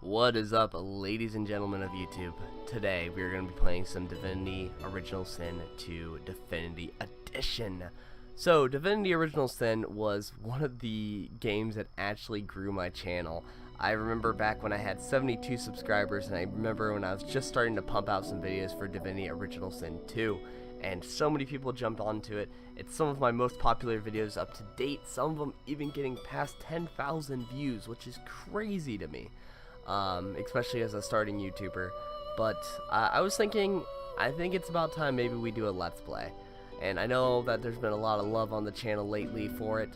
What is up, ladies and gentlemen of YouTube? Today we are going to be playing some Divinity Original Sin 2 Divinity Edition. So Divinity Original Sin was one of the games that actually grew my channel. I remember back when I had 72 subscribers, and I remember when I was just starting to pump out some videos for Divinity Original Sin 2, and so many people jumped onto it. It's some of my most popular videos up to date, some of them even getting past 10,000 views, which is crazy to me. Especially as a starting YouTuber. But I was thinking, I think it's about time maybe we do a Let's Play. And I know that there's been a lot of love on the channel lately for it.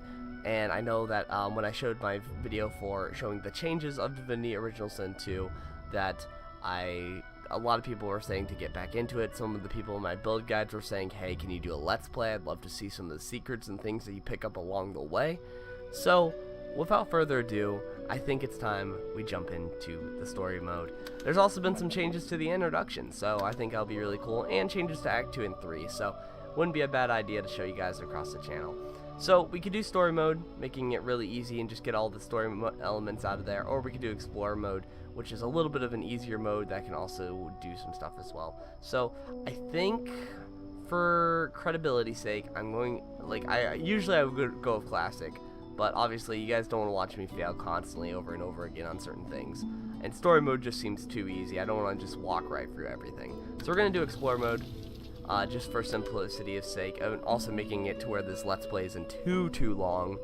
And I know that when I showed my video for showing the changes of Divinity Original Sin 2, that a lot of people were saying to get back into it. Some of the people in my build guides were saying, hey, can you do a Let's Play? I'd love to see some of the secrets and things that you pick up along the way. So, without further ado, I think it's time we jump into the story mode. There's also been some changes to the introduction, so I think that'll be really cool, and changes to Act 2 and 3, so wouldn't be a bad idea to show you guys across the channel. So we could do story mode, making it really easy and just get all the story elements out of there, or we could do explorer mode, which is a little bit of an easier mode that can also do some stuff as well. So I think for credibility's sake, I'm going, usually I would go with classic. But obviously, you guys don't want to watch me fail constantly over and over again on certain things. And story mode just seems too easy. I don't want to just walk right through everything. So we're going to do Explorer mode, just for simplicity's sake. And also making it to where this Let's Play isn't too long.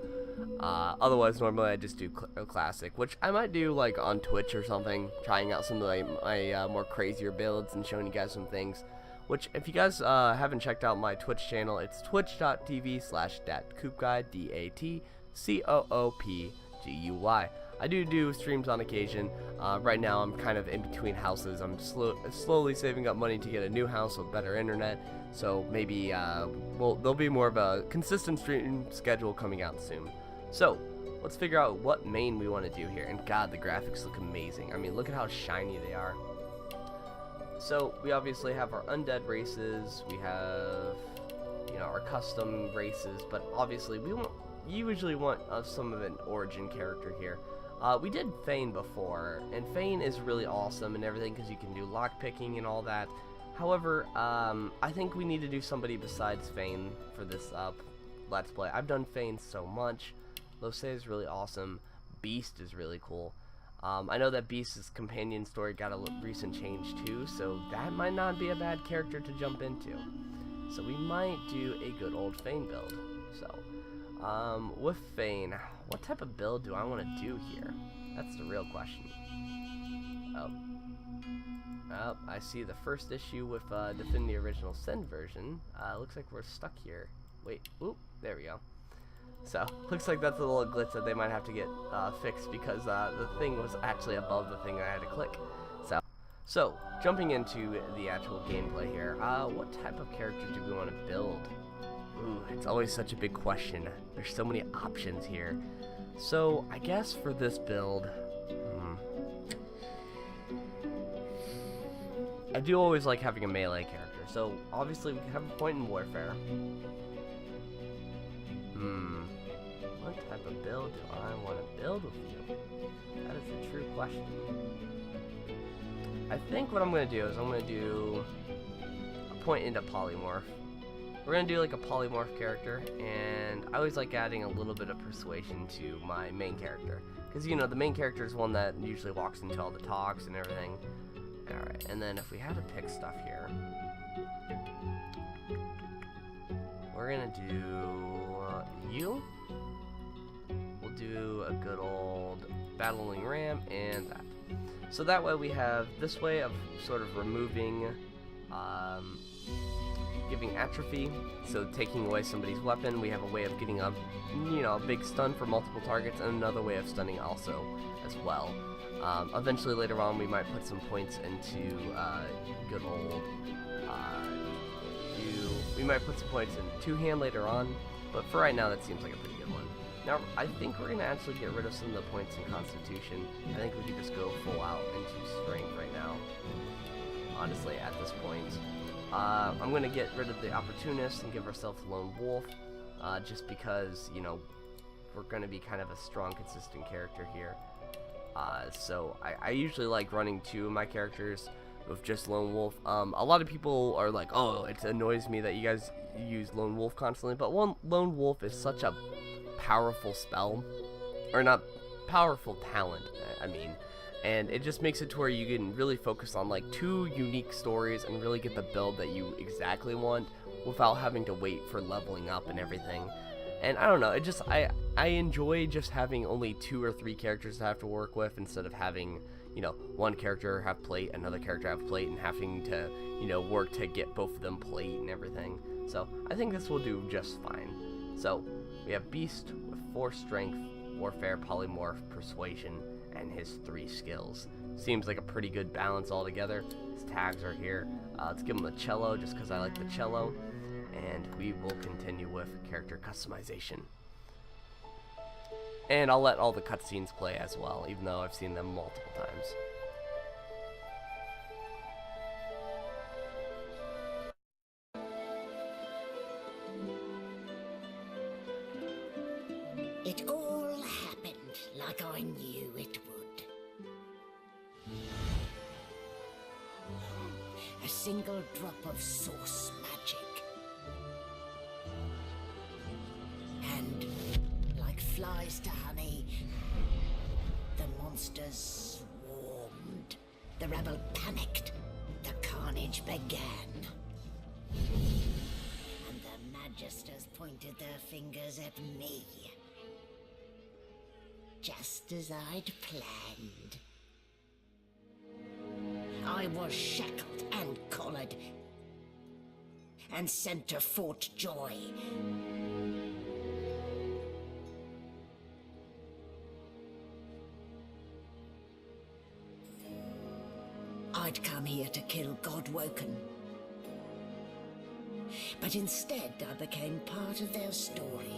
Otherwise, normally I just do Classic, which I might do like on Twitch or something. Trying out some of my more crazier builds and showing you guys some things. Which, if you guys haven't checked out my Twitch channel, it's twitch.tv/Datcoopguy, DATCOOPGUY. I do streams on occasion. Right now I'm kind of in between houses. I'm slowly saving up money to get a new house with better internet. So maybe there'll be more of a consistent stream schedule coming out soon. So let's figure out what main we want to do here. And God, the graphics look amazing. I mean, look at how shiny they are. So we obviously have our undead races. We have, our custom races. But obviously we usually want some of an origin character here. We did Fane before, and Fane is really awesome and everything because you can do lockpicking and all that. However, I think we need to do somebody besides Fane for this Let's Play. I've done Fane so much. Lose is really awesome. Beast is really cool. I know that Beast's companion story got a recent change too, so that might not be a bad character to jump into. So we might do a good old Fane build. So. With Fane, what type of build do I want to do here? That's the real question. Oh, I see the first issue with Divinity Original Sin version. Looks like we're stuck here. Wait, oop, there we go. So, looks like that's a little glitch that they might have to get fixed because the thing was actually above the thing I had to click. So, jumping into the actual gameplay here, what type of character do we want to build? Ooh, it's always such a big question. There's so many options here. So, I guess for this build, I do always like having a melee character. So, obviously we can have a point in warfare. What type of build do I want to build with you? That is a true question. I think what I'm going to do is I'm going to do a point into polymorph. We're going to do like a polymorph character, and I always like adding a little bit of persuasion to my main character. Because, the main character is one that usually walks into all the talks and everything. Alright, and then if we had to pick stuff here, we're going to do you. We'll do a good old battling ram and that. So that way we have this way of sort of removing giving atrophy, so taking away somebody's weapon. We have a way of getting a big stun for multiple targets, and another way of stunning also as well. Eventually later on we might put some points into good old we might put some points in two-hand later on, but for right now that seems like a pretty good one. Now I think we're going to actually get rid of some of the points in Constitution. I think we could just go full out into Strength right now, honestly, at this point. I'm going to get rid of the Opportunist and give ourselves Lone Wolf, just because, we're going to be kind of a strong, consistent character here. So I usually like running 2 of my characters with just Lone Wolf. A lot of people are like, oh, it annoys me that you guys use Lone Wolf constantly, but Lone Wolf is such a powerful spell, or not powerful talent, I mean, and it just makes it to where you can really focus on like 2 unique stories and really get the build that you exactly want without having to wait for leveling up and everything. And I don't know, it just, I enjoy just having only 2 or 3 characters to have to work with instead of having, you know, one character have plate, another character have plate, and having to, you know, work to get both of them plate and everything. So I think this will do just fine. So we have Beast with 4 strength, warfare, polymorph, persuasion, and his 3 skills. Seems like a pretty good balance altogether. His tags are here. Let's give him the cello just because I like the cello. And we will continue with character customization. And I'll let all the cutscenes play as well, even though I've seen them multiple times. It all happened like I knew it would. A single drop of source magic. And like flies to honey, the monsters swarmed. The rebel panicked. The carnage began. And the Magisters pointed their fingers at me. Just as I'd planned. I was shackled and collared and sent to Fort Joy. I'd come here to kill Godwoken. But instead I became part of their story.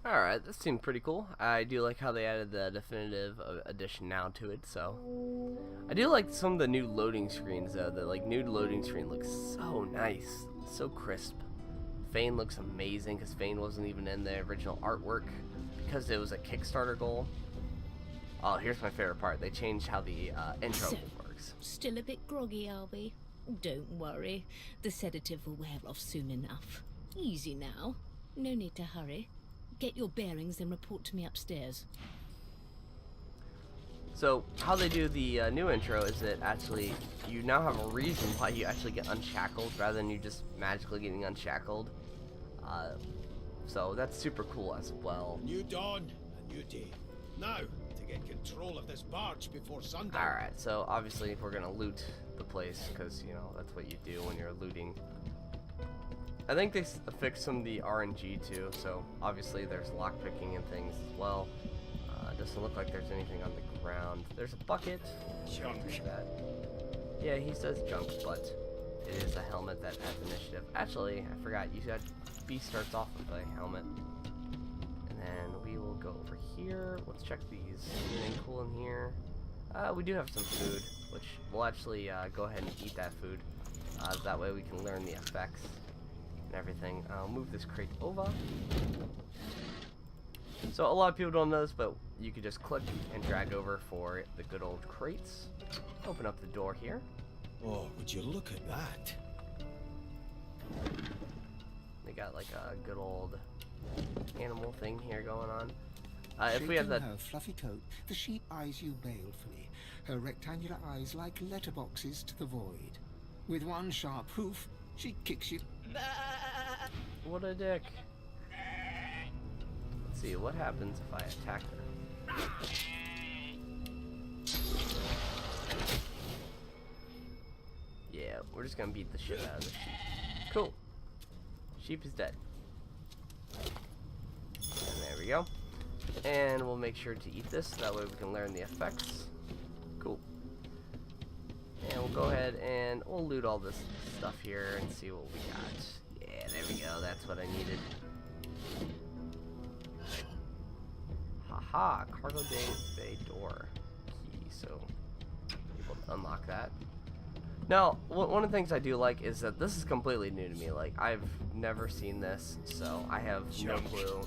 Alright, this seemed pretty cool. I do like how they added the definitive edition now to it, so. I do like some of the new loading screens though. The like new loading screen looks so nice, so crisp. Fane looks amazing because Fane wasn't even in the original artwork because it was a Kickstarter goal. Oh, here's my favorite part. They changed how the intro works. Still a bit groggy, are we? Don't worry. The sedative will wear off soon enough. Easy now. No need to hurry. Get your bearings and report to me upstairs. So, how they do the new intro is that actually you now have a reason why you actually get unshackled rather than you just magically getting unshackled. So that's super cool as well. New dawn, a new day. Now, to get control of this barge before sundown. Alright, so obviously we're gonna loot the place because, you know, that's what you do when you're looting. I think they fixed some of the RNG too, so obviously there's lockpicking and things as well. Doesn't look like there's anything on the ground. There's a bucket. Junk. That. Yeah, he says junk, but it is a helmet that adds initiative. Actually, I forgot. You said B starts off with a helmet. And then we will go over here. Let's check these. Anything cool in here? We do have some food, which we'll actually go ahead and eat that food. That way we can learn the effects and everything. I'll move this crate over. So a lot of people don't know this, but you can just click and drag over for the good old crates. Open up the door here. Oh, would you look at that? They got like a good old animal thing here going on. If we have that, her fluffy coat, the sheep eyes you balefully, her rectangular eyes like letterboxes to the void. With one sharp hoof, she kicks you. what a dick. Let's see, what happens if I attack her? Yeah, we're just gonna beat the shit out of the sheep. Cool. Sheep is dead. And there we go. And we'll make sure to eat this, that way we can learn the effects. Cool. And we'll go ahead and we'll loot all this stuff here and see what we got. Yeah, there we go, that's what I needed. Haha, cargo bay door key, so able to unlock that. Now, one of the things I do like is that this is completely new to me. Like, I've never seen this, so I have no clue.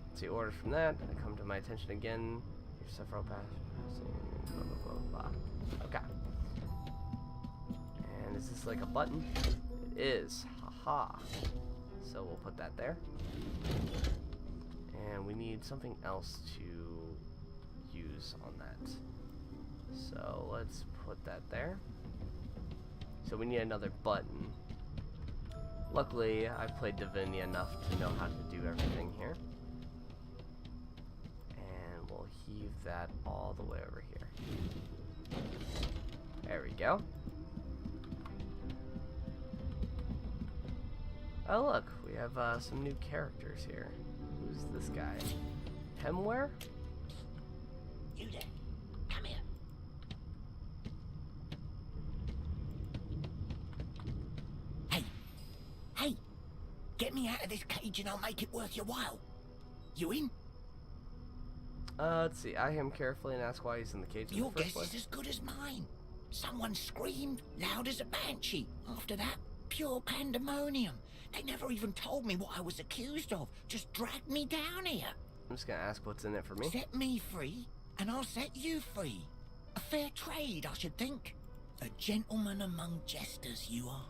Let's see, orders from that come to my attention again. Here's several passes. Blah, blah, blah, blah. Okay. And is this like a button? It is. Haha. So we'll put that there. And we need something else to use on that. So let's put that there. So we need another button. Luckily, I've played Divinity enough to know how to do everything here. And we'll heave that all the way over here. There we go. Oh look, we have some new characters here. Who's this guy? Hemware? You there. Come here. Hey! Get me out of this cage and I'll make it worth your while. You in? Let's see. I him carefully and ask why he's in the cage in Your the first guess place. is as good as mine. Someone screamed loud as a banshee. After that, pure pandemonium. They never even told me what I was accused of. Just dragged me down here. I'm just gonna ask what's in it for me. Set me free, and I'll set you free. A fair trade, I should think. A gentleman among jesters, you are.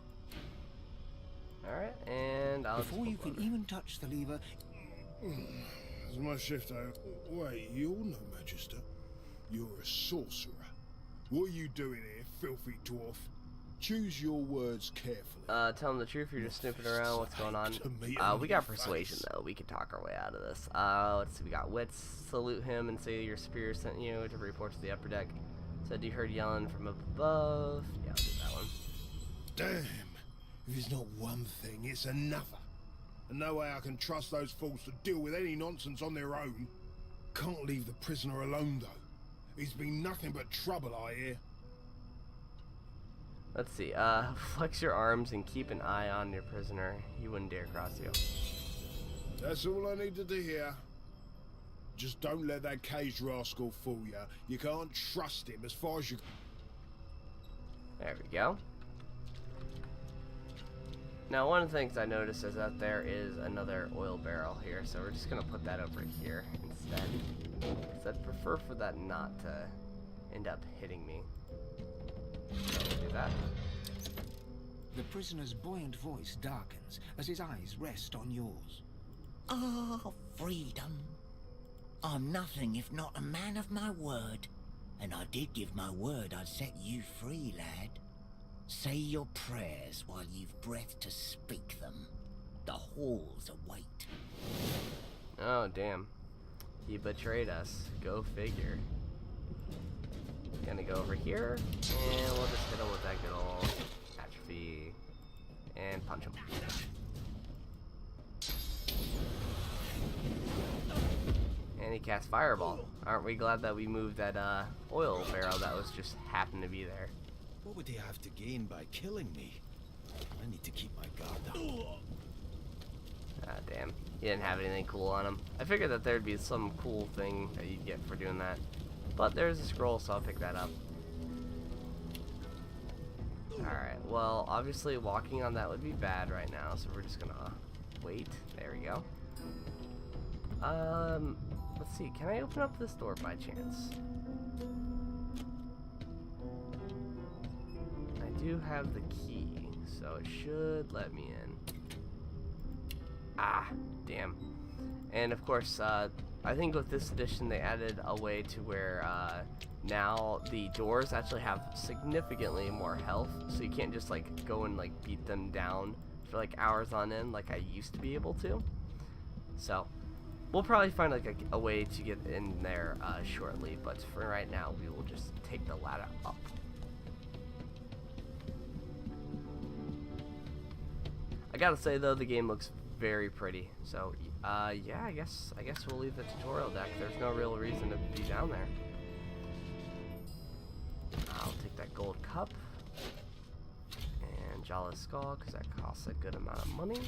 Alright, and I'll Before just you flip can over. even touch the lever, Is my shift over? Wait, you're no Magister. You're a sorcerer. What are you doing here, filthy dwarf? Choose your words carefully. Tell him the truth, you're just snooping around, what's going on? To me We in got your persuasion face. though, we can talk our way out of this. Let's see, we got wits, salute him and say your superior sent you to report to the upper deck. Said you heard yelling from up above. Yeah, I'll do that one. Damn. If it's not one thing, it's another. And no way I can trust those fools to deal with any nonsense on their own. Can't leave the prisoner alone, though. He's been nothing but trouble, I hear. Let's see, flex your arms and keep an eye on your prisoner. He wouldn't dare cross you. That's all I needed to hear. Just don't let that caged rascal fool you. You can't trust him as far as you... There we go. Now, one of the things I noticed is that there is another oil barrel here, so we're just going to put that over here instead. Because I'd prefer for that not to end up hitting me. So we'll do that. the prisoner's buoyant voice darkens as his eyes rest on yours. Ah, freedom. I'm nothing if not a man of my word. And I did give my word I'd set you free, lad. Say your prayers while you've breath to speak them. The halls await. Oh, damn. He betrayed us. Go figure. Gonna go over here, and we'll just hit him with that good old atrophy, and punch him. And he cast Fireball. Aren't we glad that we moved that oil barrel that was just happened to be there? What would he have to gain by killing me? I need to keep my guard up. Ah, damn. He didn't have anything cool on him. I figured that there'd be some cool thing that you'd get for doing that. But there's a scroll, so I'll pick that up. Alright, well, obviously walking on that would be bad right now, so we're just gonna wait. There we go. Let's see, can I open up this door by chance? I do have the key, so it should let me in. Ah, damn. And of course, I think with this edition they added a way to where now the doors actually have significantly more health, so you can't just like go and like beat them down for like hours on end like I used to be able to. So we'll probably find like a way to get in there shortly, but for right now we will just take the ladder up. I gotta say though, the game looks very pretty. So yeah, I guess we'll leave the tutorial deck. There's no real reason to be down there. I'll take that gold cup and Jala's skull because that costs a good amount of money.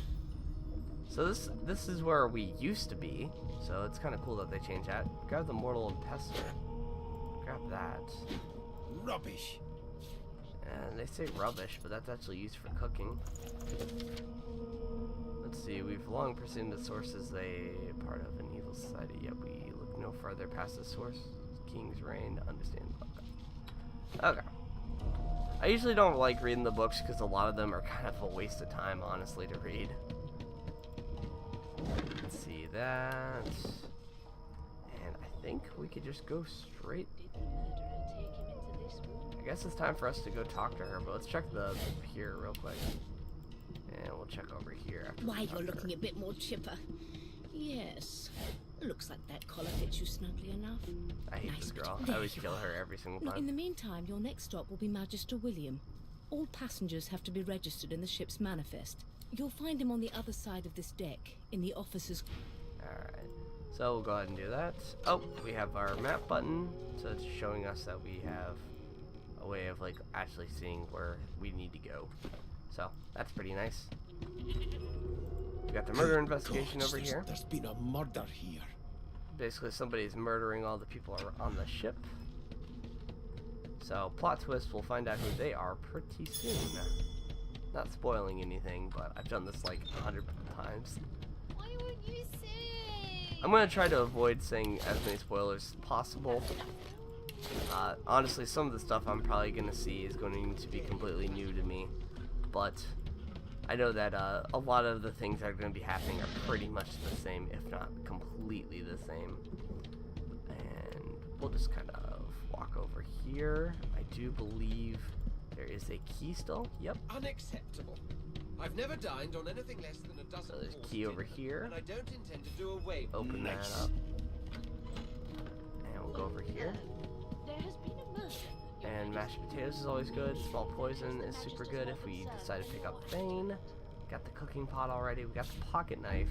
So this is where we used to be. So it's kind of cool that they changed that. Grab the mortal and pestle. Grab that. Rubbish! And they say rubbish, but that's actually used for cooking. Let's see, we've long presumed the source is a part of an evil society, yet we look no further past the source. King's reign, understand. Okay. I usually don't like reading the books because a lot of them are kind of a waste of time, honestly, to read. Let's see that. And I think we could just go straight. I guess it's time for us to go talk to her, but let's check the pier real quick. And we'll check over here after. Why, you're looking a bit more chipper. Yes. Looks like that collar fits you snugly enough. I hate this girl. I always kill her every single Now, time. in the meantime, your next stop will be Magister William. All passengers have to be registered in the ship's manifest. You'll find him on the other side of this deck, in the officers' Alright. So we'll go ahead and do that. Oh, we have our map button. So it's showing us that we have a way of like actually seeing where we need to go. So that's pretty nice. We got the murder investigation over here. There's been a murder here. Basically, somebody's murdering all the people on the ship. So, plot twist, we'll find out who they are pretty soon. Not spoiling anything, but I've done this like 100 times. Why won't you say? I'm going to try to avoid saying as many spoilers as possible. Honestly, some of the stuff I'm probably going to see is going to be completely new to me. But I know that a lot of the things that are going to be happening are pretty much the same, if not completely the same. And we'll just kind of walk over here. I do believe there is a key still. Yep. Unacceptable. I've never dined on anything less than a dozen. So there's horse key over dinners, here. and I don't intend to do away with Open that up. And we'll go over here. There has been a murder. And mashed potatoes is always good. Small poison is super good if we decide to pick up Thane. Got the cooking pot already. We got the pocket knife,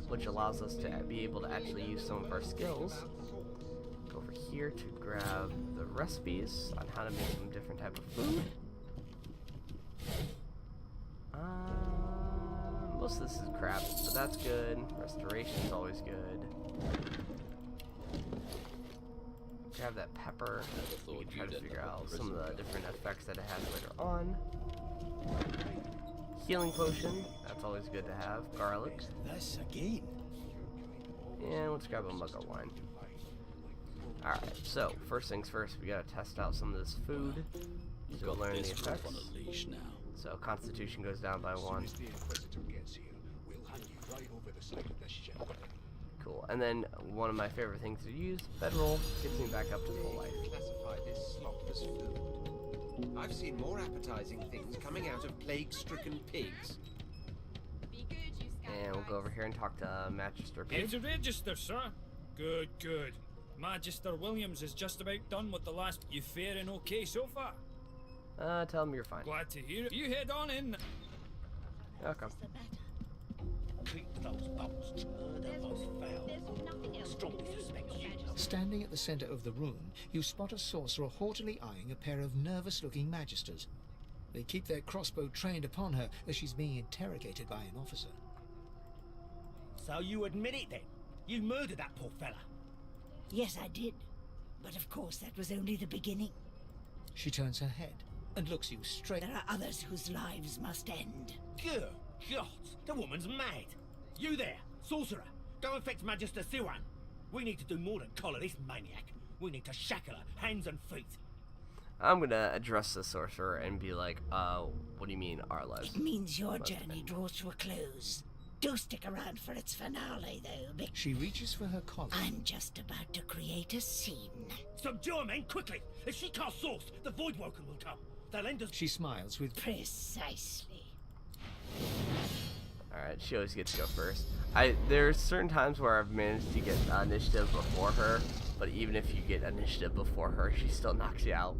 which allows us to be able to actually use some of our skills. Go over here to grab the recipes on how to make some different type of food. Most of this is crap, but that's good. Restoration is always good. Grab that pepper. We can try to figure out some of the different effects that it has later on. Healing potion, that's always good to have. Garlic. This again. And let's grab a mug of wine. Alright, so first things first, we gotta test out some of this food to learn the effects. So constitution goes down by 1. Cool. And then one of my favorite things to use, bedroll, gets me back up to full life. Classify this slop as food. I've seen more appetizing things coming out of plague-stricken pigs. And we'll go over here and talk to Magister. It's a register, sir. Good, good. Magister Williams is just about done with the last. You faring okay so far? Tell him you're fine. Glad to hear it. You head on in. Okay. Standing at the center of the room, you spot a sorcerer haughtily eyeing a pair of nervous-looking magisters. They keep their crossbow trained upon her as she's being interrogated by an officer. So you admit it then? You murdered that poor fella? Yes, I did. But of course, that was only the beginning. She turns her head and looks you straight. There are others whose lives must end. Good God, the woman's mad. You there, sorcerer, go and fetch Magister Siwan. We need to do more than collar this maniac. We need to shackle her, hands and feet. I'm gonna address the sorcerer and be like, what do you mean, our lives? It means your journey draws to a close. Do stick around for its finale, though. She reaches for her collar. I'm just about to create a scene. Subdue her, men, quickly! If she casts source, the Voidwoken will come. They'll end us. She smiles with Precisely. Alright, she always gets to go first. There's certain times where I've managed to get initiative before her, but even if you get initiative before her, she still knocks you out.